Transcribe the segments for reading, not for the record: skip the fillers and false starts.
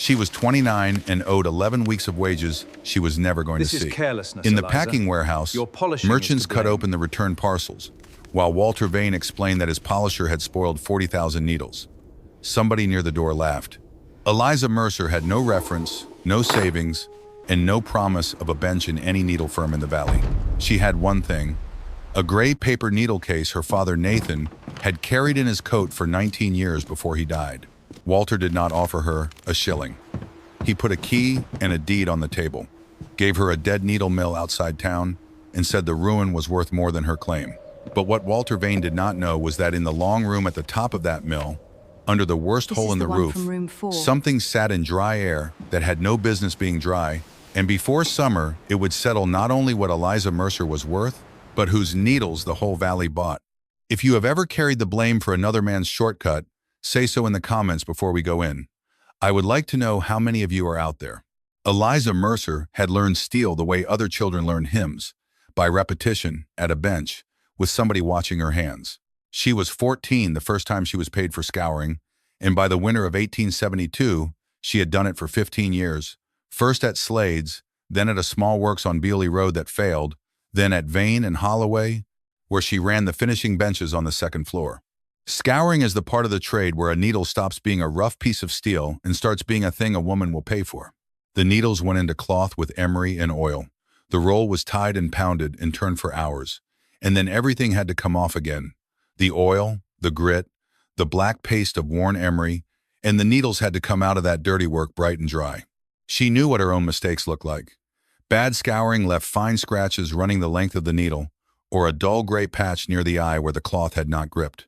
She was 29 and owed 11 weeks of wages she was never going to see. This is carelessness, In the Eliza. packing warehouse, Your polishing merchants is to cut blame. open the return parcels, while Walter Vane explained that his polisher had spoiled 40,000 needles. Somebody near the door laughed. Eliza Mercer had no reference, no savings, and no promise of a bench in any needle firm in the valley. She had one thing: a gray paper needle case her father Nathan had carried in his coat for 19 years before he died. Walter did not offer her a shilling. He put a key and a deed on the table, gave her a dead needle mill outside town, and said the ruin was worth more than her claim. But what Walter Vane did not know was that in the long room at the top of that mill, under the worst hole in the roof, something sat in dry air that had no business being dry, and before summer it would settle not only what Eliza Mercer was worth, but whose needles the whole valley bought. If you have ever carried the blame for another man's shortcut, say so in the comments before we go in. I would like to know how many of you are out there. Eliza Mercer had learned steel the way other children learn hymns, by repetition, at a bench, with somebody watching her hands. She was 14 the first time she was paid for scouring, and by the winter of 1872, she had done it for 15 years, first at Slade's, then at a small works on Beeley Road that failed, then at Vane and Holloway, where she ran the finishing benches on the second floor. Scouring is the part of the trade where a needle stops being a rough piece of steel and starts being a thing a woman will pay for. The needles went into cloth with emery and oil. The roll was tied and pounded and turned for hours, and then everything had to come off again. The oil, the grit, the black paste of worn emery, and the needles had to come out of that dirty work bright and dry. She knew what her own mistakes looked like. Bad scouring left fine scratches running the length of the needle, or a dull gray patch near the eye where the cloth had not gripped.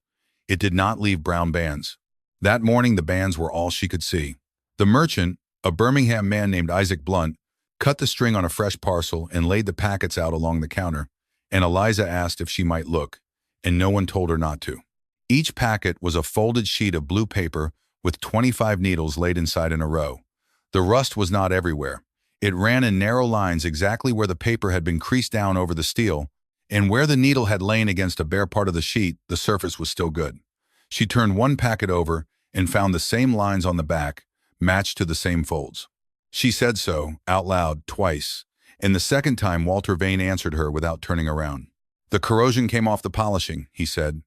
It did not leave brown bands. That morning the bands were all she could see. The merchant, a Birmingham man named Isaac Blunt, cut the string on a fresh parcel and laid the packets out along the counter, and Eliza asked if she might look, and no one told her not to. Each packet was a folded sheet of blue paper with 25 needles laid inside in a row. The rust was not everywhere. It ran in narrow lines exactly where the paper had been creased down over the steel, and where the needle had lain against a bare part of the sheet, the surface was still good. She turned one packet over and found the same lines on the back, matched to the same folds. She said so, out loud, twice, and the second time Walter Vane answered her without turning around. "The corrosion came off the polishing," he said.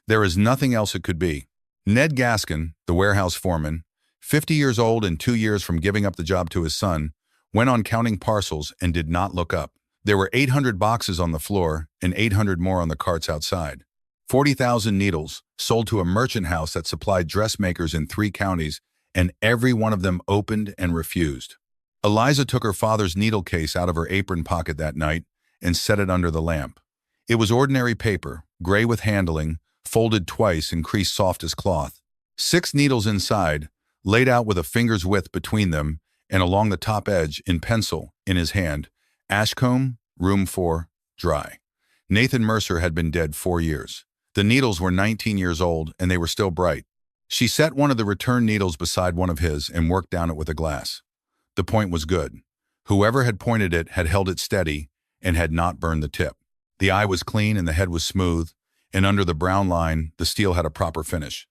"There is nothing else it could be." Ned Gaskin, the warehouse foreman, 50 years old and 2 years from giving up the job to his son, went on counting parcels and did not look up. There were 800 boxes on the floor and 800 more on the carts outside. 40,000 needles sold to a merchant house that supplied dressmakers in 3 counties, and every one of them opened and refused. Eliza took her father's needle case out of her apron pocket that night and set it under the lamp. It was ordinary paper, gray with handling, folded twice and creased soft as cloth. 6 needles inside, laid out with a finger's width between them and along the top edge in pencil in his hand. Ashcombe, room 4, dry. Nathan Mercer had been dead 4 years. The needles were 19 years old and they were still bright. She set one of the return needles beside one of his and worked down it with a glass. The point was good. Whoever had pointed it had held it steady and had not burned the tip. The eye was clean and the head was smooth, and under the brown line, the steel had a proper finish.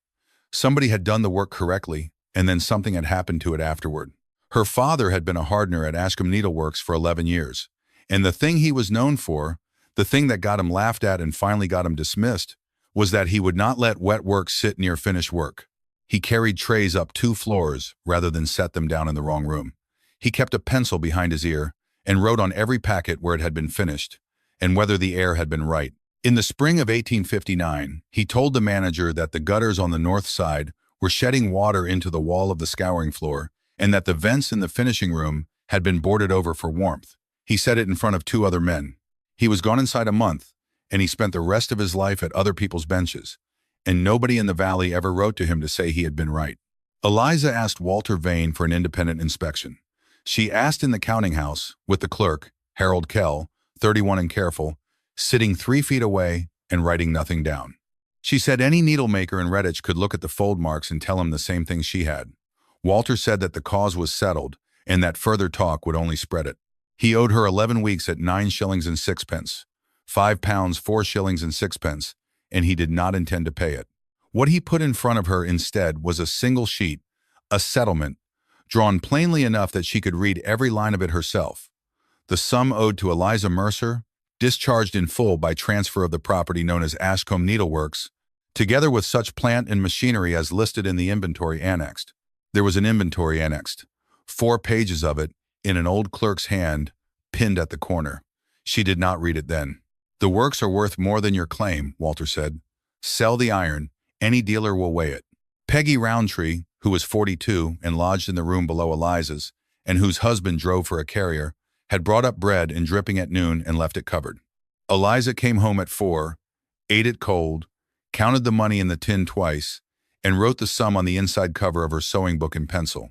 Somebody had done the work correctly, and then something had happened to it afterward. Her father had been a hardener at Ashcombe Needle Works for 11 years, and the thing he was known for, the thing that got him laughed at and finally got him dismissed, was that he would not let wet work sit near finished work. He carried trays up 2 floors rather than set them down in the wrong room. He kept a pencil behind his ear and wrote on every packet where it had been finished and whether the air had been right. In the spring of 1859, he told the manager that the gutters on the north side were shedding water into the wall of the scouring floor and that the vents in the finishing room had been boarded over for warmth. He said it in front of 2 other men. He was gone inside a month, and he spent the rest of his life at other people's benches, and nobody in the valley ever wrote to him to say he had been right. Eliza asked Walter Vane for an independent inspection. She asked in the counting house, with the clerk, Harold Kell, 31 and careful, sitting 3 feet away and writing nothing down. She said any needlemaker in Redditch could look at the fold marks and tell him the same thing she had. Walter said that the cause was settled and that further talk would only spread it. He owed her 11 weeks at 9 shillings and 6 pence, £5 4 shillings and 6 pence, and he did not intend to pay it. What he put in front of her instead was a single sheet, a settlement, drawn plainly enough that she could read every line of it herself. The sum owed to Eliza Mercer, discharged in full by transfer of the property known as Ashcombe Needle Works, together with such plant and machinery as listed in the inventory annexed. There was an inventory annexed, 4 pages of it, in an old clerk's hand, pinned at the corner. She did not read it then. "The works are worth more than your claim," Walter said. "Sell the iron. Any dealer will weigh it." Peggy Roundtree, who was 42 and lodged in the room below Eliza's, and whose husband drove for a carrier, had brought up bread and dripping at noon and left it covered. Eliza came home at 4, ate it cold, counted the money in the tin twice, and wrote the sum on the inside cover of her sewing book in pencil.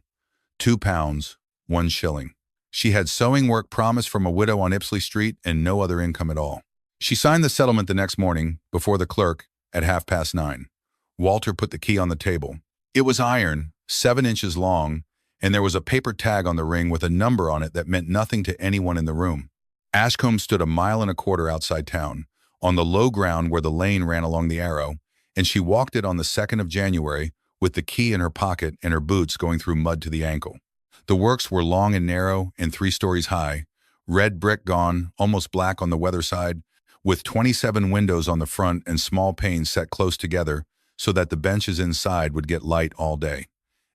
£2, 1 shilling. She had sewing work promised from a widow on Ipsley Street and no other income at all. She signed the settlement the next morning, before the clerk, at 9:30. Walter put the key on the table. It was iron, 7 inches long, and there was a paper tag on the ring with a number on it that meant nothing to anyone in the room. Ashcombe stood 1.25 miles outside town, on the low ground where the lane ran along the Arrow, and she walked it on the 2nd of January with the key in her pocket and her boots going through mud to the ankle. The works were long and narrow and 3 stories high, red brick gone, almost black on the weather side, with 27 windows on the front and small panes set close together so that the benches inside would get light all day.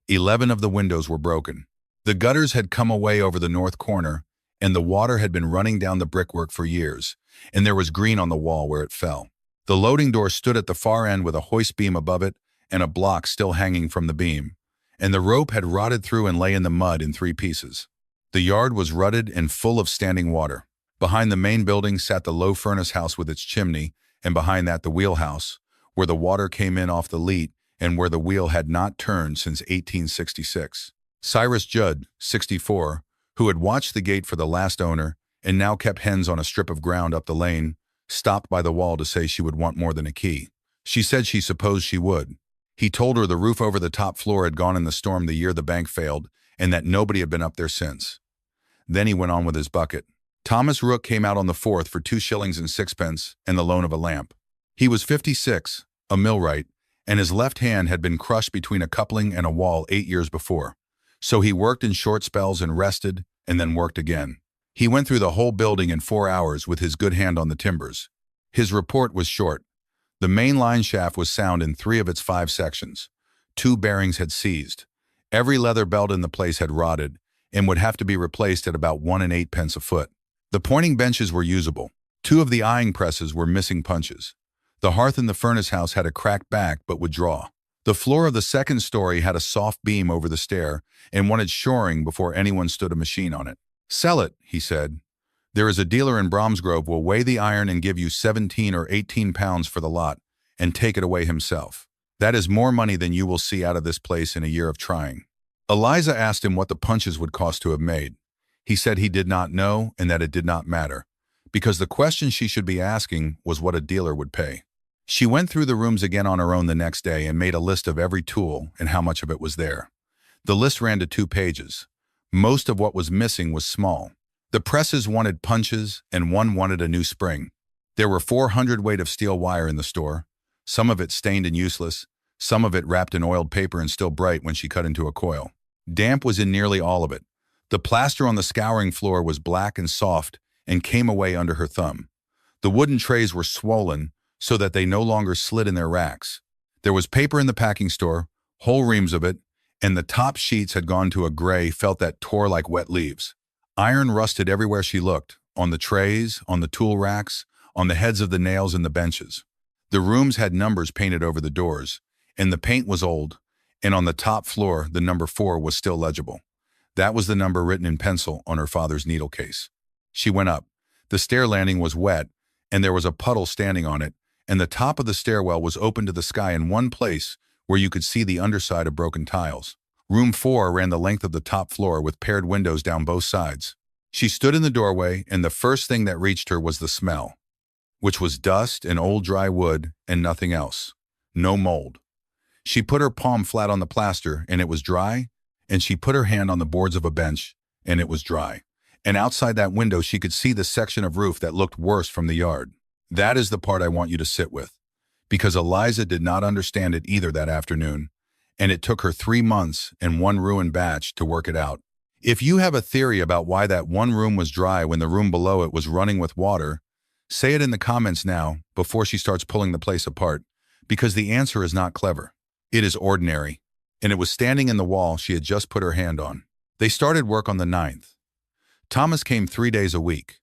11 of the windows were broken. The gutters had come away over the north corner, and the water had been running down the brickwork for years, and there was green on the wall where it fell. The loading door stood at the far end with a hoist beam above it and a block still hanging from the beam, and the rope had rotted through and lay in the mud in 3 pieces. The yard was rutted and full of standing water. Behind the main building sat the low furnace house with its chimney, and behind that the wheelhouse, where the water came in off the leat and where the wheel had not turned since 1866. Cyrus Judd, 64, who had watched the gate for the last owner and now kept hens on a strip of ground up the lane, stopped by the wall to say she would want more than a key. She said she supposed she would. He told her the roof over the top floor had gone in the storm the year the bank failed and that nobody had been up there since. Then he went on with his bucket. Thomas Rook came out on the 4th for 2 shillings and 6pence and the loan of a lamp. He was 56, a millwright, and his left hand had been crushed between a coupling and a wall 8 years before. So he worked in short spells and rested, and then worked again. He went through the whole building in 4 hours with his good hand on the timbers. His report was short. The main line shaft was sound in 3 of its 5 sections. 2 bearings had seized. Every leather belt in the place had rotted, and would have to be replaced at about 1 8 a foot. The pointing benches were usable. 2 of the eyeing presses were missing punches. The hearth in the furnace house had a cracked back but would draw. The floor of the 2nd story had a soft beam over the stair and wanted shoring before anyone stood a machine on it. "Sell it," he said. "There is a dealer in Bromsgrove will weigh the iron and give you 17 or 18 pounds for the lot and take it away himself. That is more money than you will see out of this place in a year of trying." Eliza asked him what the punches would cost to have made. He said he did not know and that it did not matter, because the question she should be asking was what a dealer would pay. She went through the rooms again on her own the next day and made a list of every tool and how much of it was there. The list ran to 2 pages. Most of what was missing was small. The presses wanted punches and one wanted a new spring. There were 400 weight of steel wire in the store, some of it stained and useless, some of it wrapped in oiled paper and still bright when she cut into a coil. Damp was in nearly all of it. The plaster on the scouring floor was black and soft and came away under her thumb. The wooden trays were swollen so that they no longer slid in their racks. There was paper in the packing store, whole reams of it, and the top sheets had gone to a gray felt that tore like wet leaves. Iron rusted everywhere she looked, on the trays, on the tool racks, on the heads of the nails in the benches. The rooms had numbers painted over the doors, and the paint was old, and on the top floor the number 4 was still legible. That was the number written in pencil on her father's needle case. She went up. The stair landing was wet, and there was a puddle standing on it, and the top of the stairwell was open to the sky in one place where you could see the underside of broken tiles. Room 4 ran the length of the top floor with paired windows down both sides. She stood in the doorway, and the first thing that reached her was the smell, which was dust and old dry wood and nothing else. No mold. She put her palm flat on the plaster, and it was dry, and she put her hand on the boards of a bench, and it was dry. And outside that window she could see the section of roof that looked worse from the yard. That is the part I want you to sit with, because Eliza did not understand it either that afternoon, and it took her 3 months and one ruined batch to work it out. If you have a theory about why that one room was dry when the room below it was running with water, say it in the comments now before she starts pulling the place apart, because the answer is not clever. It is ordinary, and it was standing in the wall she had just put her hand on. They started work on the 9th. Thomas came 3 days a week.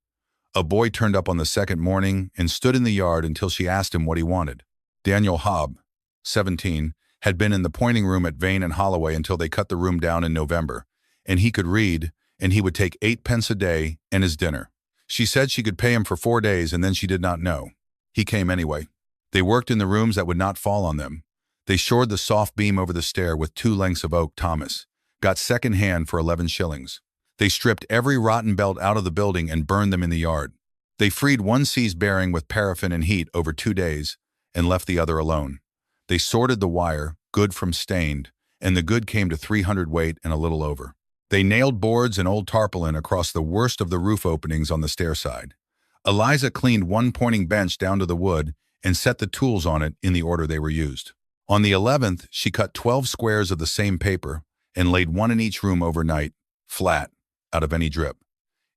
A boy turned up on the second morning and stood in the yard until she asked him what he wanted. Daniel Hobb, 17, had been in the pointing room at Vane and Holloway until they cut the room down in November, and he could read, and he would take 8 pence a day and his dinner. She said she could pay him for 4 days, and then she did not know. He came anyway. They worked in the rooms that would not fall on them. They shored the soft beam over the stair with 2 lengths of oak. Thomas got second hand for 11 shillings. They stripped every rotten belt out of the building and burned them in the yard. They freed one seized bearing with paraffin and heat over 2 days and left the other alone. They sorted the wire, good from stained, and the good came to 300 weight and a little over. They nailed boards and old tarpaulin across the worst of the roof openings on the stair side. Eliza cleaned one pointing bench down to the wood and set the tools on it in the order they were used. On the 11th, she cut 12 squares of the same paper and laid one in each room overnight, flat, out of any drip.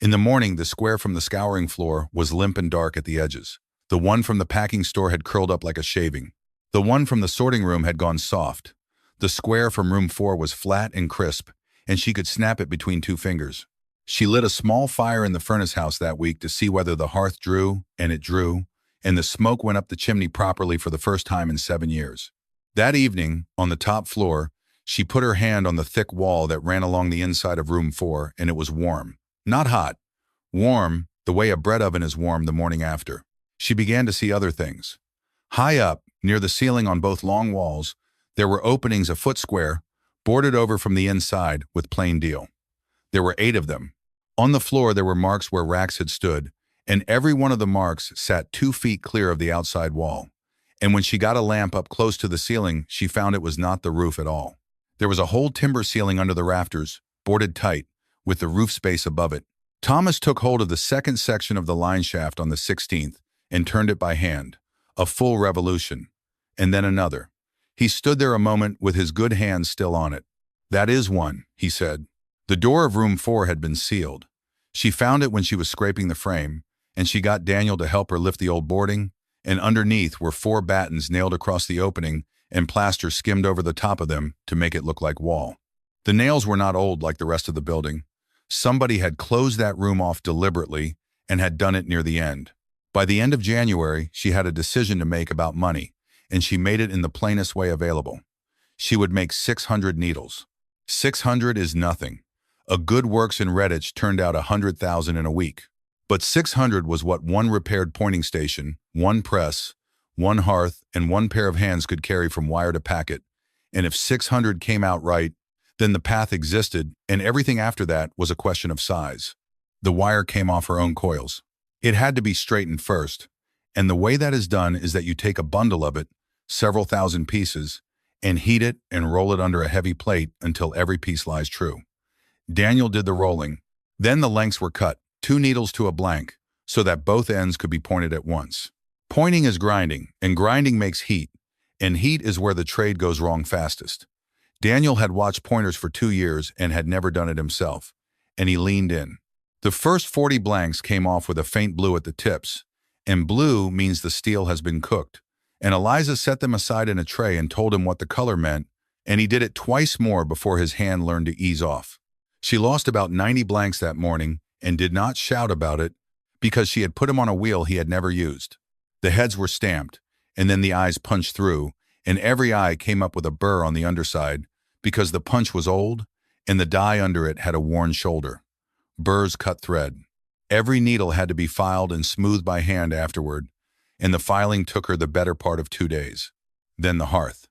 In the morning, the square from the scouring floor was limp and dark at the edges. The one from the packing store had curled up like a shaving. The one from the sorting room had gone soft. The square from room 4 was flat and crisp, and she could snap it between 2 fingers. She lit a small fire in the furnace house that week to see whether the hearth drew, and it drew, and the smoke went up the chimney properly for the first time in 7 years. That evening, on the top floor, she put her hand on the thick wall that ran along the inside of room 4, and it was warm. Not hot. Warm, the way a bread oven is warm the morning after. She began to see other things. High up, near the ceiling on both long walls, there were openings a foot square, boarded over from the inside with plain deal. There were 8 of them. On the floor there were marks where racks had stood, and every one of the marks sat 2 feet clear of the outside wall. And when she got a lamp up close to the ceiling, she found it was not the roof at all. There was a whole timber ceiling under the rafters, boarded tight, with the roof space above it. Thomas took hold of the second section of the line shaft on the 16th and turned it by hand, a full revolution, and then another. He stood there a moment with his good hand still on it. "That is one," he said. The door of room 4 had been sealed. She found it when she was scraping the frame, and she got Daniel to help her lift the old boarding, and underneath were 4 battens nailed across the opening and plaster skimmed over the top of them to make it look like wall. The nails were not old like the rest of the building. Somebody had closed that room off deliberately and had done it near the end. By the end of January, she had a decision to make about money, and she made it in the plainest way available. She would make 600 needles. 600 is nothing. A good works in Redditch turned out 100,000 in a week. But 600 was what one repaired pointing station, one press, one hearth, and one pair of hands could carry from wire to packet. And if 600 came out right, then the path existed, and everything after that was a question of size. The wire came off her own coils. It had to be straightened first, and the way that is done is that you take a bundle of it, several thousand pieces, and heat it and roll it under a heavy plate until every piece lies true. Daniel did the rolling. Then the lengths were cut, 2 needles to a blank, so that both ends could be pointed at once. Pointing is grinding, and grinding makes heat, and heat is where the trade goes wrong fastest. Daniel had watched pointers for 2 years and had never done it himself, and he leaned in. The first 40 blanks came off with a faint blue at the tips, and blue means the steel has been cooked. And Eliza set them aside in a tray and told him what the color meant, and he did it twice more before his hand learned to ease off. She lost about 90 blanks that morning and did not shout about it because she had put him on a wheel he had never used. The heads were stamped, and then the eyes punched through, and every eye came up with a burr on the underside because the punch was old and the die under it had a worn shoulder. Burrs cut thread. Every needle had to be filed and smoothed by hand afterward, and the filing took her the better part of 2 days. Then the hearth.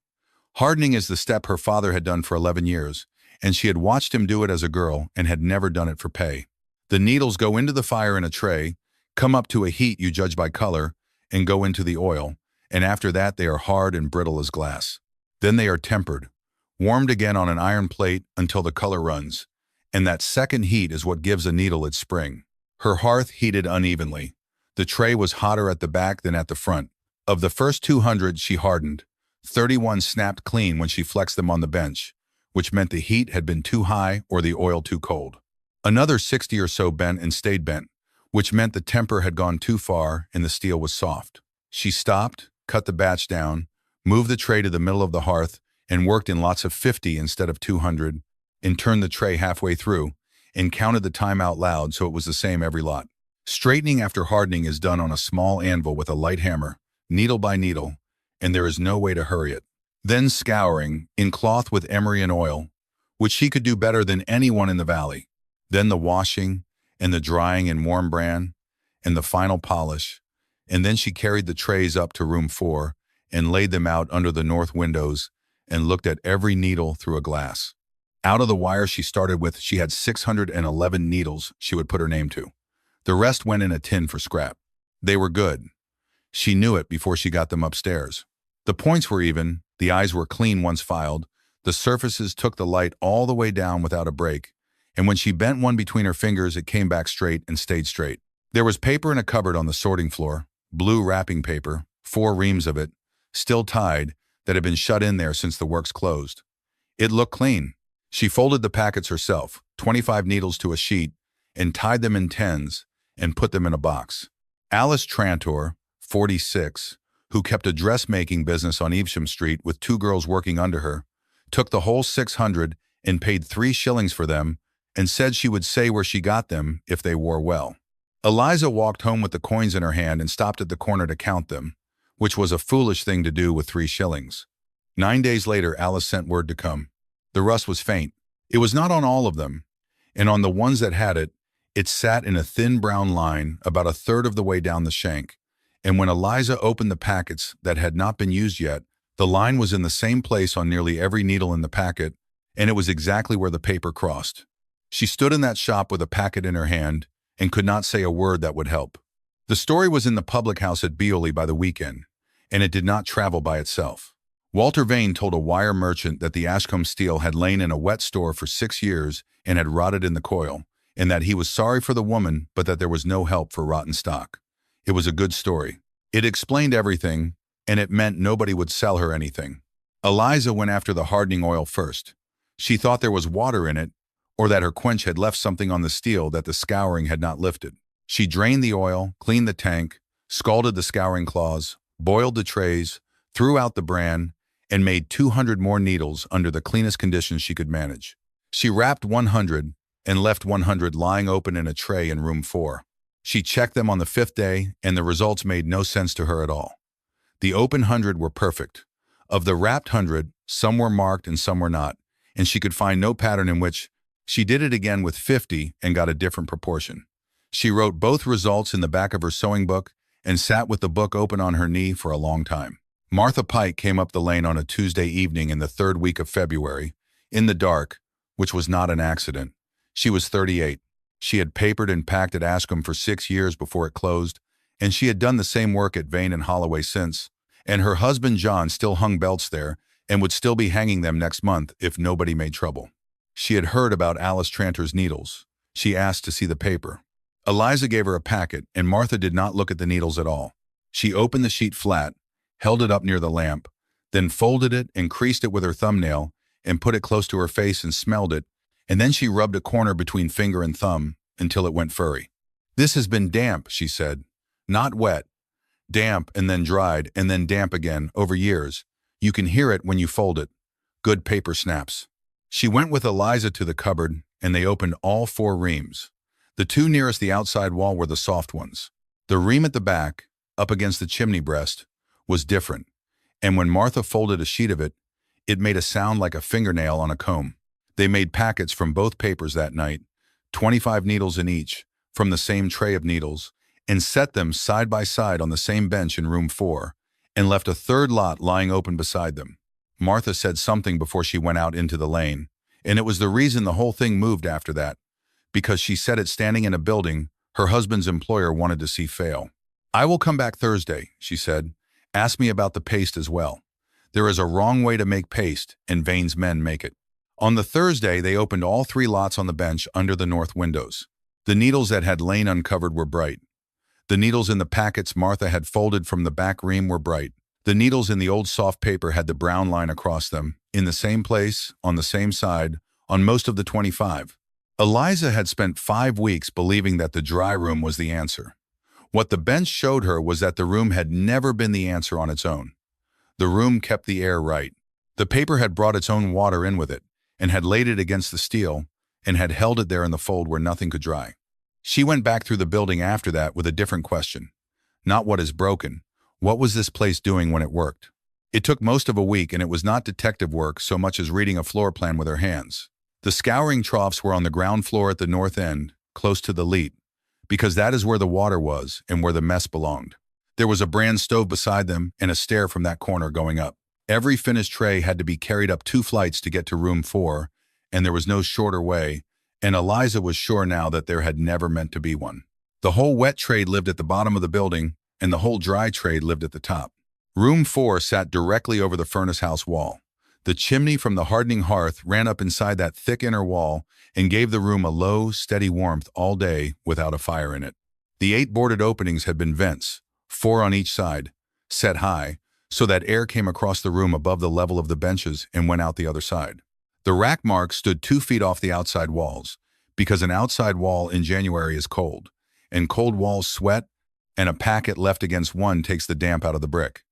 Hardening is the step her father had done for 11 years, and she had watched him do it as a girl and had never done it for pay. The needles go into the fire in a tray, come up to a heat you judge by color, and go into the oil, and after that they are hard and brittle as glass. Then they are tempered, warmed again on an iron plate until the color runs, and that second heat is what gives a needle its spring. Her hearth heated unevenly. The tray was hotter at the back than at the front. Of the first 200 she hardened, 31 snapped clean when she flexed them on the bench, which meant the heat had been too high or the oil too cold. Another 60 or so bent and stayed bent, which meant the temper had gone too far and the steel was soft. She stopped, cut the batch down, moved the tray to the middle of the hearth, and worked in lots of 50 instead of 200, and turned the tray halfway through, and counted the time out loud so it was the same every lot. Straightening after hardening is done on a small anvil with a light hammer, needle by needle, and there is no way to hurry it. Then scouring, in cloth with emery and oil, which she could do better than anyone in the valley. Then the washing, and the drying in warm bran, and the final polish, and then she carried the trays up to room 4 and laid them out under the north windows and looked at every needle through a glass. Out of the wire she started with, she had 611 needles she would put her name to. The rest went in a tin for scrap. They were good. She knew it before she got them upstairs. The points were even, the eyes were clean once filed, the surfaces took the light all the way down without a break, and when she bent one between her fingers it came back straight and stayed straight. There was paper in a cupboard on the sorting floor, blue wrapping paper, 4 reams of it, still tied, that had been shut in there since the works closed. It looked clean. She folded the packets herself, 25 needles to a sheet, and tied them in tens and put them in a box. Alice Trantor, 46, who kept a dressmaking business on Evesham Street with 2 girls working under her, took the whole 600 and paid 3 shillings for them and said she would say where she got them if they wore well. Eliza walked home with the coins in her hand and stopped at the corner to count them, which was a foolish thing to do with 3 shillings. 9 days later, Alice sent word to come. The rust was faint. It was not on all of them, and on the ones that had it, it sat in a thin brown line about 1/3 of the way down the shank, and when Eliza opened the packets that had not been used yet, the line was in the same place on nearly every needle in the packet, and it was exactly where the paper crossed. She stood in that shop with a packet in her hand and could not say a word that would help. The story was in the public house at Beoley by the weekend, and it did not travel by itself. Walter Vane told a wire merchant that the Ashcombe steel had lain in a wet store for 6 years and had rotted in the coil, and that he was sorry for the woman but that there was no help for rotten stock. It was a good story. It explained everything, and it meant nobody would sell her anything. Eliza went after the hardening oil first. She thought there was water in it, or that her quench had left something on the steel that the scouring had not lifted. She drained the oil, cleaned the tank, scalded the scouring cloths, boiled the trays, threw out the bran, and made 200 more needles under the cleanest conditions she could manage. She wrapped 100 and left 100 lying open in a tray in room 4. She checked them on the 5th day, and the results made no sense to her at all. The open 100 were perfect. Of the wrapped 100, some were marked and some were not, and she could find no pattern in which. She did it again with 50 and got a different proportion. She wrote both results in the back of her sewing book and sat with the book open on her knee for a long time. Martha Pike came up the lane on a Tuesday evening in the 3rd week of February, in the dark, which was not an accident. She was 38. She had papered and packed at Ashcombe for 6 years before it closed, and she had done the same work at Vane and Holloway since, and her husband John still hung belts there and would still be hanging them next month if nobody made trouble. She had heard about Alice Trantor's needles. She asked to see the paper. Eliza gave her a packet, and Martha did not look at the needles at all. She opened the sheet flat, held it up near the lamp, then folded it and creased it with her thumbnail and put it close to her face and smelled it, and then she rubbed a corner between finger and thumb until it went furry. "This has been damp," she said. "Not wet. Damp and then dried and then damp again over years. You can hear it when you fold it. Good paper snaps." She went with Eliza to the cupboard, and they opened all 4 reams. The 2 nearest the outside wall were the soft ones. The ream at the back, up against the chimney breast, was different, and when Martha folded a sheet of it, it made a sound like a fingernail on a comb. They made packets from both papers that night, 25 needles in each, from the same tray of needles, and set them side by side on the same bench in room 4, and left a 3rd lot lying open beside them. Martha said something before she went out into the lane, and it was the reason the whole thing moved after that, because she said it standing in a building her husband's employer wanted to see fail. "I will come back Thursday," she said. "Ask me about the paste as well. There is a wrong way to make paste, and Vane's men make it." On the Thursday, they opened all 3 lots on the bench under the north windows. The needles that had lain uncovered were bright. The needles in the packets Martha had folded from the back ream were bright. The needles in the old soft paper had the brown line across them, in the same place, on the same side, on most of the 25. Eliza had spent 5 weeks believing that the dry room was the answer. What the bench showed her was that the room had never been the answer on its own. The room kept the air right. The paper had brought its own water in with it, and had laid it against the steel, and had held it there in the fold where nothing could dry. She went back through the building after that with a different question. Not what is broken. What was this place doing when it worked? It took most of a week, and it was not detective work so much as reading a floor plan with her hands. The scouring troughs were on the ground floor at the north end, close to the leat, because that is where the water was and where the mess belonged. There was a bran stove beside them and a stair from that corner going up. Every finished tray had to be carried up 2 flights to get to room 4, and there was no shorter way, and Eliza was sure now that there had never meant to be one. The whole wet trade lived at the bottom of the building, and the whole dry trade lived at the top. Room 4 sat directly over the furnace house wall. The chimney from the hardening hearth ran up inside that thick inner wall and gave the room a low, steady warmth all day without a fire in it. The 8 boarded openings had been vents, 4 on each side, set high, so that air came across the room above the level of the benches and went out the other side. The rack marks stood 2 feet off the outside walls, because an outside wall in January is cold, and cold walls sweat, and a packet left against one takes the damp out of the brick.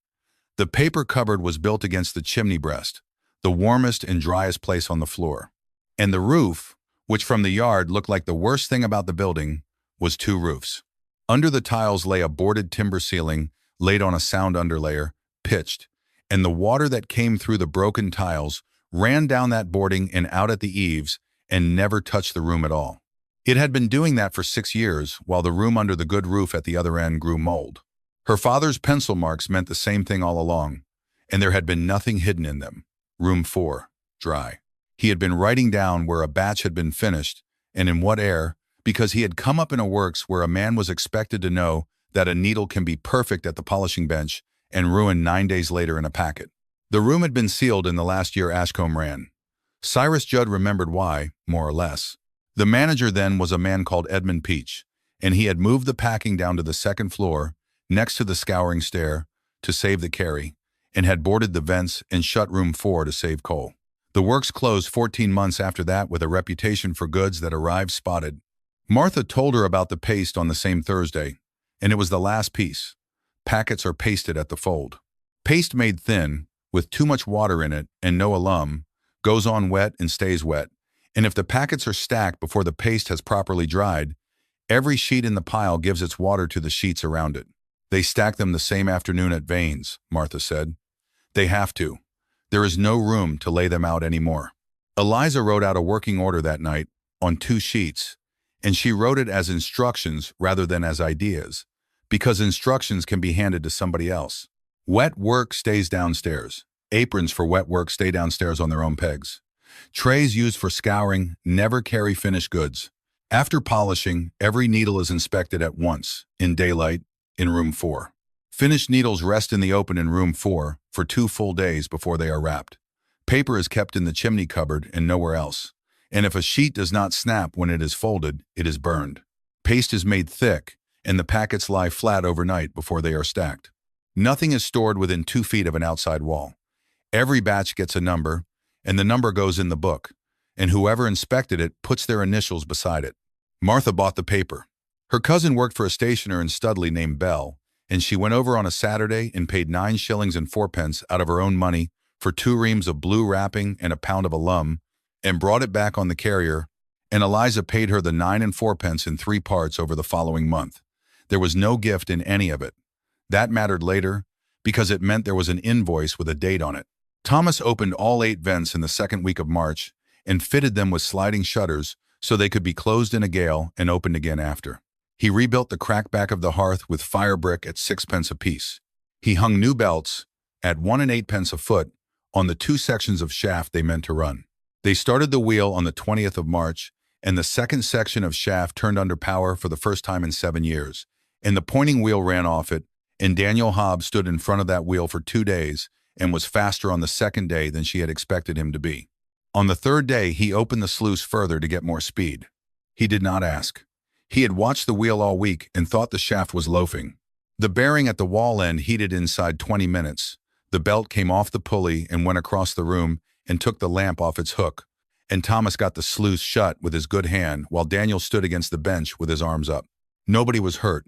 The paper cupboard was built against the chimney breast, the warmest and driest place on the floor. And the roof, which from the yard looked like the worst thing about the building, was 2 roofs. Under the tiles lay a boarded timber ceiling laid on a sound underlayer, pitched, and the water that came through the broken tiles ran down that boarding and out at the eaves and never touched the room at all. It had been doing that for 6 years, while the room under the good roof at the other end grew mold. Her father's pencil marks meant the same thing all along, and there had been nothing hidden in them. Room 4, dry. He had been writing down where a batch had been finished, and in what air, because he had come up in a works where a man was expected to know that a needle can be perfect at the polishing bench and ruined 9 days later in a packet. The room had been sealed in the last year Ashcombe ran. Cyrus Judd remembered why, more or less. The manager then was a man called Edmund Peach, and he had moved the packing down to the 2nd floor, next to the scouring stair, to save the carry, and had boarded the vents and shut room 4 to save coal. The works closed 14 months after that with a reputation for goods that arrived spotted. Martha told her about the paste on the same Thursday, and it was the last piece. Packets are pasted at the fold. Paste made thin, with too much water in it and no alum, goes on wet and stays wet, and if the packets are stacked before the paste has properly dried, every sheet in the pile gives its water to the sheets around it. They stack them the same afternoon at Vane's, Martha said. They have to. There is no room to lay them out anymore. Eliza wrote out a working order that night on 2 sheets, and she wrote it as instructions rather than as ideas, because instructions can be handed to somebody else. Wet work stays downstairs. Aprons for wet work stay downstairs on their own pegs. Trays used for scouring never carry finished goods. After polishing, every needle is inspected at once, in daylight, in room 4. Finished needles rest in the open in room 4 for 2 full days before they are wrapped. Paper is kept in the chimney cupboard and nowhere else, and if a sheet does not snap when it is folded, it is burned. Paste is made thick, and the packets lie flat overnight before they are stacked. Nothing is stored within 2 feet of an outside wall. Every batch gets a number, and the number goes in the book, and whoever inspected it puts their initials beside it. Martha bought the paper. Her cousin worked for a stationer in Studley named Bell, and she went over on a Saturday and paid 9 shillings and 4 pence out of her own money for 2 reams of blue wrapping and a pound of alum, and brought it back on the carrier, and Eliza paid her the 9 and 4 pence in 3 parts over the following month. There was no gift in any of it. That mattered later, because it meant there was an invoice with a date on it. Thomas opened all 8 vents in the 2nd week of March and fitted them with sliding shutters so they could be closed in a gale and opened again after. He rebuilt the crackback of the hearth with fire brick at 6 pence apiece. He hung new belts, at 1 and 8 pence a foot, on the 2 sections of shaft they meant to run. They started the wheel on the 20th of March, and the 2nd section of shaft turned under power for the first time in 7 years, and the pointing wheel ran off it, and Daniel Hobbs stood in front of that wheel for 2 days and was faster on the 2nd day than she had expected him to be. On the 3rd day, he opened the sluice further to get more speed. He did not ask. He had watched the wheel all week and thought the shaft was loafing. The bearing at the wall end heated inside 20 minutes, The belt came off the pulley and went across the room and took the lamp off its hook, and Thomas got the sluice shut with his good hand while Daniel stood against the bench with his arms up. Nobody was hurt.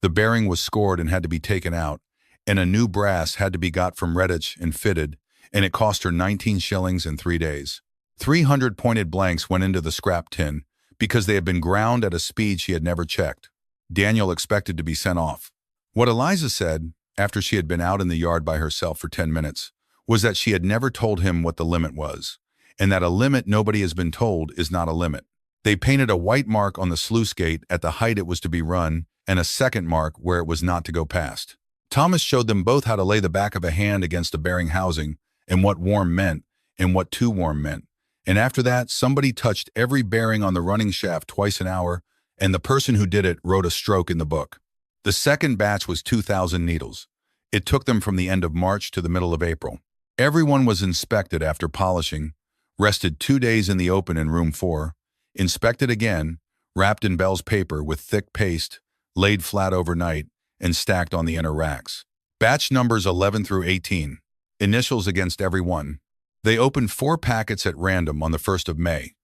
The bearing was scored and had to be taken out, and a new brass had to be got from Redditch and fitted, and it cost her 19 shillings in 3 days. 300 pointed blanks went into the scrap tin because they had been ground at a speed she had never checked. Daniel expected to be sent off. What Eliza said, after she had been out in the yard by herself for 10 minutes, was that she had never told him what the limit was, and that a limit nobody has been told is not a limit. They painted a white mark on the sluice gate at the height it was to be run and a second mark where it was not to go past. Thomas showed them both how to lay the back of a hand against a bearing housing and what warm meant and what too warm meant. And after that, somebody touched every bearing on the running shaft twice an hour, and the person who did it wrote a stroke in the book. The second batch was 2,000 needles. It took them from the end of March to the middle of April. Everyone was inspected after polishing, rested 2 days in the open in room 4, inspected again, wrapped in Bell's paper with thick paste, laid flat overnight, and stacked on the inner racks. Batch numbers 11 through 18. Initials against every one. They opened 4 packets at random on the 1st of May.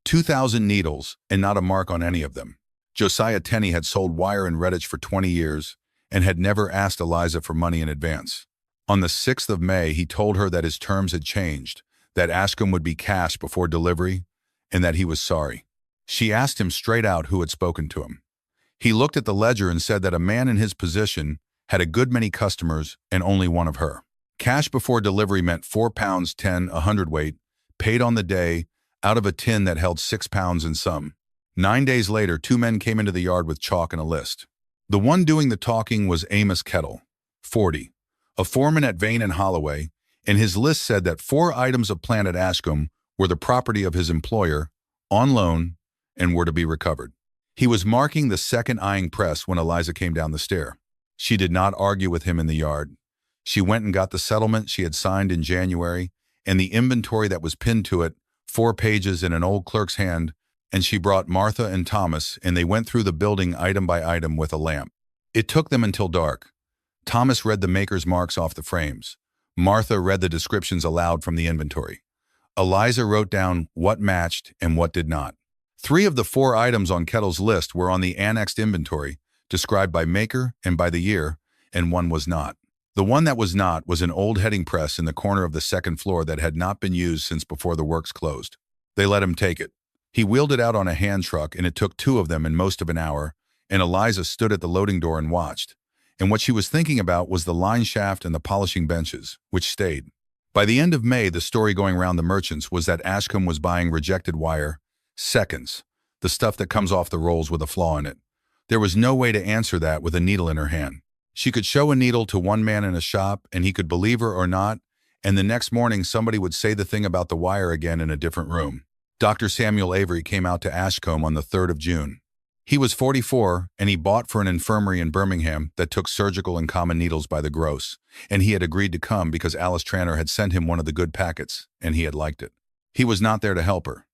2,000 needles, and not a mark on any of them. Josiah Tenney had sold wire in Redditch for 20 years and had never asked Eliza for money in advance. On the 6th of May, he told her that his terms had changed, that Ashcombe would be cash before delivery, and that he was sorry. She asked him straight out who had spoken to him. He looked at the ledger and said that a man in his position had a good many customers and only one of her. Cash before delivery meant £4.10 a hundredweight, paid on the day, out of a tin that held 6 pounds and some. 9 days later, 2 men came into the yard with chalk and a list. The one doing the talking was Amos Kettle, 40, a foreman at Vane and Holloway, and his list said that 4 items of plant at Ashcombe were the property of his employer, on loan, and were to be recovered. He was marking the second ironing press when Eliza came down the stair. She did not argue with him in the yard. She went and got the settlement she had signed in January and the inventory that was pinned to it, 4 pages in an old clerk's hand, and she brought Martha and Thomas, and they went through the building item by item with a lamp. It took them until dark. Thomas read the maker's marks off the frames. Martha read the descriptions aloud from the inventory. Eliza wrote down what matched and what did not. 3 of the 4 items on Kettle's list were on the annexed inventory, described by maker and by the year, and one was not. The one that was not was an old heading press in the corner of the 2nd floor that had not been used since before the works closed. They let him take it. He wheeled it out on a hand truck, and it took 2 of them in most of an hour, and Eliza stood at the loading door and watched. And what she was thinking about was the line shaft and the polishing benches, which stayed. By the end of May, the story going round the merchants was that Ashcombe was buying rejected wire, seconds, the stuff that comes off the rolls with a flaw in it. There was no way to answer that with a needle in her hand. She could show a needle to one man in a shop, and he could believe her or not, and the next morning somebody would say the thing about the wire again in a different room. Dr. Samuel Avery came out to Ashcombe on the 3rd of June. He was 44, and he bought for an infirmary in Birmingham that took surgical and common needles by the gross, and he had agreed to come because Alice Tranter had sent him one of the good packets, and he had liked it. He was not there to help her.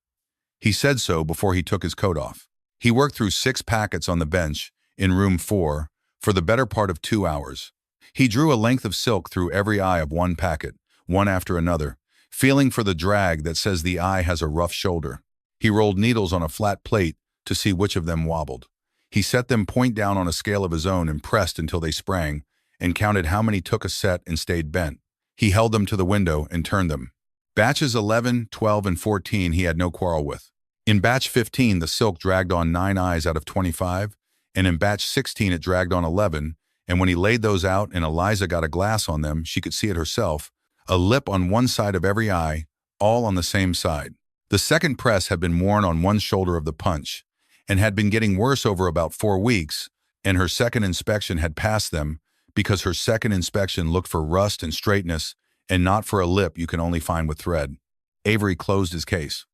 He said so before he took his coat off. He worked through 6 packets on the bench in room 4 for the better part of 2 hours. He drew a length of silk through every eye of one packet, one after another, feeling for the drag that says the eye has a rough shoulder. He rolled needles on a flat plate to see which of them wobbled. He set them point down on a scale of his own and pressed until they sprang, and counted how many took a set and stayed bent. He held them to the window and turned them. Batches 11, 12, and 14 he had no quarrel with. In batch 15, the silk dragged on 9 eyes out of 25, and in batch 16 it dragged on 11, and when he laid those out and Eliza got a glass on them, she could see it herself, a lip on one side of every eye, all on the same side. The second press had been worn on one shoulder of the punch, and had been getting worse over about 4 weeks, and her second inspection had passed them because her second inspection looked for rust and straightness and not for a lip you can only find with thread. Avery closed his case.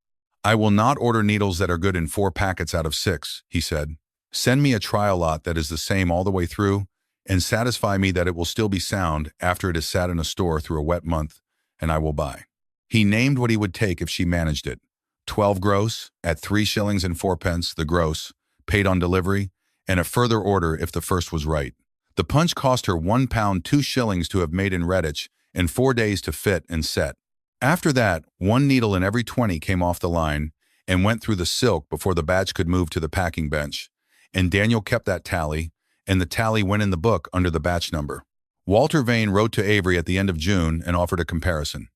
"I will not order needles that are good in 4 packets out of 6, he said. "Send me a trial lot that is the same all the way through, and satisfy me that it will still be sound after it has sat in a store through a wet month, and I will buy." He named what he would take if she managed it. 12 gross, at 3 shillings and 4 the gross, paid on delivery, and a further order if the first was right. The punch cost her £1 2 shillings to have made in Redditch, and 4 days to fit and set. After that, 1 needle in every 20 came off the line and went through the silk before the batch could move to the packing bench. And Daniel kept that tally, and the tally went in the book under the batch number. Walter Vane wrote to Avery at the end of June and offered a comparison.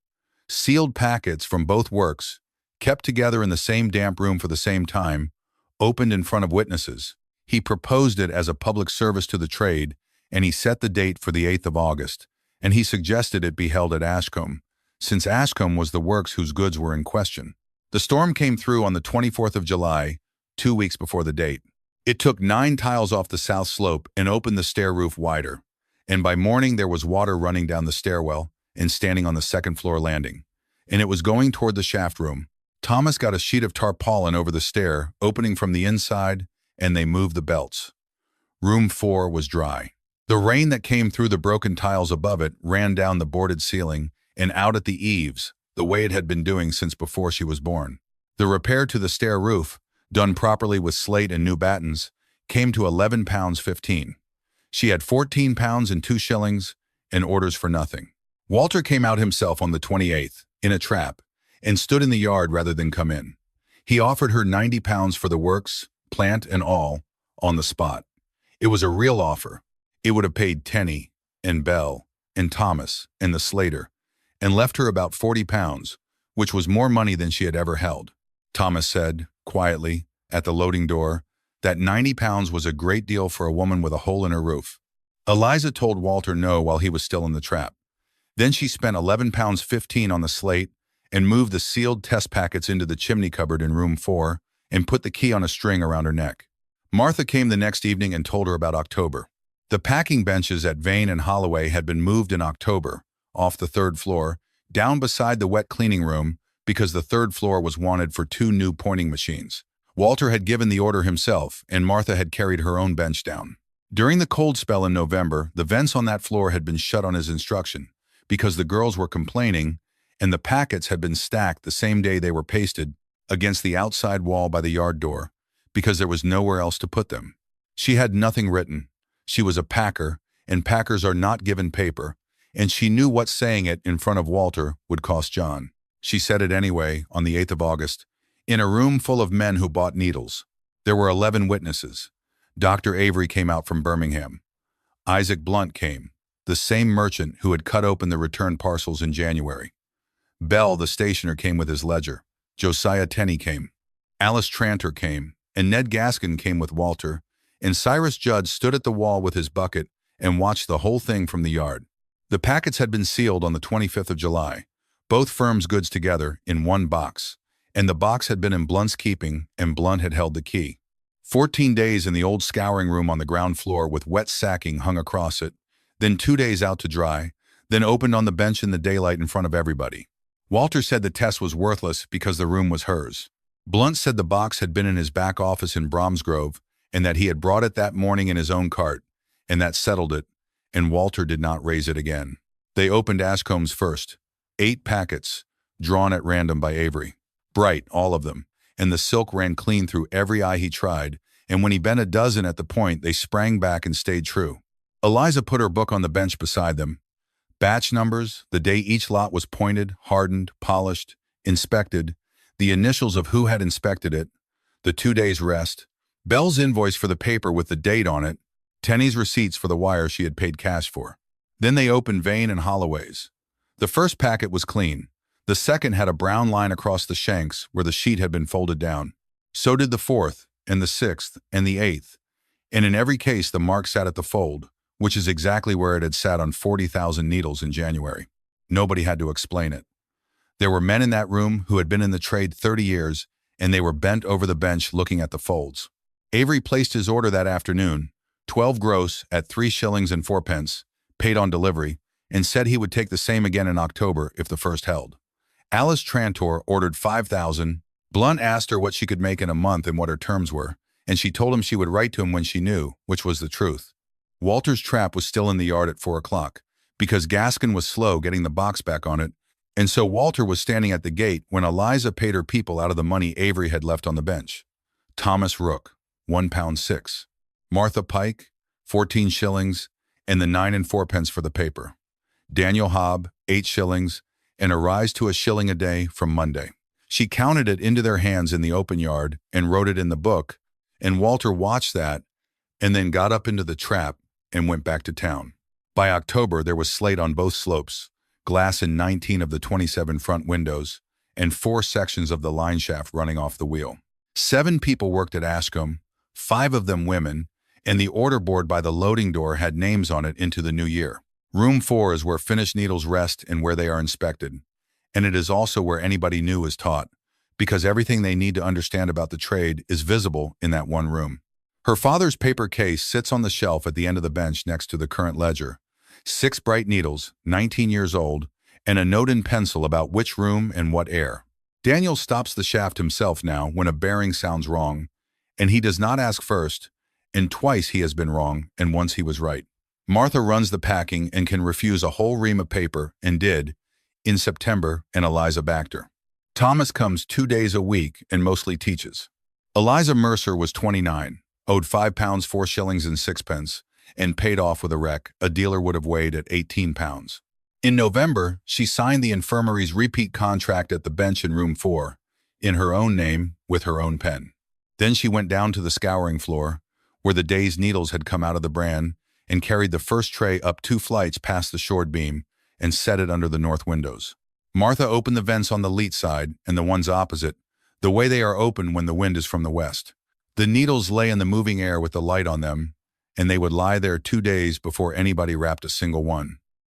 Sealed packets from both works, kept together in the same damp room for the same time, opened in front of witnesses. He proposed it as a public service to the trade, and he set the date for the 8th of August, and he suggested it be held at Ashcombe, since Ashcombe was the works whose goods were in question. The storm came through on the 24th of July, 2 weeks before the date. It took 9 tiles off the south slope and opened the stair roof wider, and by morning there was water running down the stairwell and standing on the second-floor landing, and it was going toward the shaft room. Thomas got a sheet of tarpaulin over the stair, opening from the inside, and they moved the belts. Room 4 was dry. The rain that came through the broken tiles above it ran down the boarded ceiling and out at the eaves, the way it had been doing since before she was born. The repair to the stair roof, done properly with slate and new battens, came to £11.15. She had £14 and 2 shillings and orders for nothing. Walter came out himself on the 28th, in a trap, and stood in the yard rather than come in. He offered her £90 for the works, plant and all, on the spot. It was a real offer. It would have paid Tenny, and Bell, and Thomas, and the Slater, and left her about £40, which was more money than she had ever held. Thomas said, quietly, at the loading door, that £90 was a great deal for a woman with a hole in her roof. Eliza told Walter no while he was still in the trap. Then she spent £11.15 on the slate and moved the sealed test packets into the chimney cupboard in room 4 and put the key on a string around her neck. Martha came the next evening and told her about October. The packing benches at Vane and Holloway had been moved in October, off the 3rd floor, down beside the wet cleaning room because the 3rd floor was wanted for 2 new pointing machines. Walter had given the order himself, and Martha had carried her own bench down. During the cold spell in November, the vents on that floor had been shut on his instruction because the girls were complaining, and the packets had been stacked the same day they were pasted against the outside wall by the yard door because there was nowhere else to put them. She had nothing written. She was a packer, and packers are not given paper, and she knew what saying it in front of Walter would cost John. She said it anyway on the 8th of August, in a room full of men who bought needles. There were 11 witnesses. Dr. Avery came out from Birmingham. Isaac Blunt came, the same merchant who had cut open the return parcels in January. Bell, the stationer, came with his ledger. Josiah Tenney came. Alice Tranter came, and Ned Gaskin came with Walter, and Cyrus Judd stood at the wall with his bucket and watched the whole thing from the yard. The packets had been sealed on the 25th of July, both firms' goods together in one box, and the box had been in Blunt's keeping, and Blunt had held the key. 14 days in the old scouring room on the ground floor with wet sacking hung across it, then 2 days out to dry, then opened on the bench in the daylight in front of everybody. Walter said the test was worthless because the room was hers. Blunt said the box had been in his back office in Bromsgrove and that he had brought it that morning in his own cart, and that settled it, and Walter did not raise it again. They opened Ashcombe's first, 8 packets, drawn at random by Avery. Bright, all of them, and the silk ran clean through every eye he tried, and when he bent a dozen at the point, they sprang back and stayed true. Eliza put her book on the bench beside them. Batch numbers, the day each lot was pointed, hardened, polished, inspected, the initials of who had inspected it, the 2 days' rest, Bell's invoice for the paper with the date on it, Tenney's receipts for the wire she had paid cash for. Then they opened Vane and Holloway's. The first packet was clean. The second had a brown line across the shanks where the sheet had been folded down. So did the 4th, and the 6th, and the 8th. And in every case the mark sat at the fold, which is exactly where it had sat on 40,000 needles in January. Nobody had to explain it. There were men in that room who had been in the trade 30 years, and they were bent over the bench looking at the folds. Avery placed his order that afternoon, 12 gross at 3 shillings and 4pence, paid on delivery, and said he would take the same again in October if the first held. Alice Tranter ordered 5,000. Blunt asked her what she could make in a month and what her terms were, and she told him she would write to him when she knew, which was the truth. Walter's trap was still in the yard at 4 o'clock, because Gaskin was slow getting the box back on it, and so Walter was standing at the gate when Eliza paid her people out of the money Avery had left on the bench. Thomas Rook, £1.06. Martha Pike, 14 shillings, and the 9 and 4pence for the paper. Daniel Hobb, 8 shillings, and a rise to a shilling a day from Monday. She counted it into their hands in the open yard and wrote it in the book, and Walter watched that and then got up into the trap and went back to town. By October, there was slate on both slopes, glass in 19 of the 27 front windows, and 4 sections of the line shaft running off the wheel. 7 people worked at Ashcombe, 5 of them women, and the order board by the loading door had names on it into the new year. Room 4 is where finished needles rest and where they are inspected, and it is also where anybody new is taught, because everything they need to understand about the trade is visible in that one room. Her father's paper case sits on the shelf at the end of the bench next to the current ledger. 6 bright needles, 19 years old, and a note in pencil about which room and what air. Daniel stops the shaft himself now when a bearing sounds wrong, and he does not ask first, and twice he has been wrong, and once he was right. Martha runs the packing and can refuse a whole ream of paper, and did, in September, and Eliza backed her. Thomas comes 2 days a week and mostly teaches. Eliza Mercer was 29, owed £5 4 shillings and 6 pence, and paid off with a wreck a dealer would have weighed at £18. In November, she signed the infirmary's repeat contract at the bench in room 4, in her own name, with her own pen. Then she went down to the scouring floor, where the day's needles had come out of the bran, and carried the first tray up 2 flights past the short beam, and set it under the north windows. Martha opened the vents on the leat side and the ones opposite, the way they are open when the wind is from the west. The needles lay in the moving air with the light on them, and they would lie there 2 days before anybody wrapped a single one.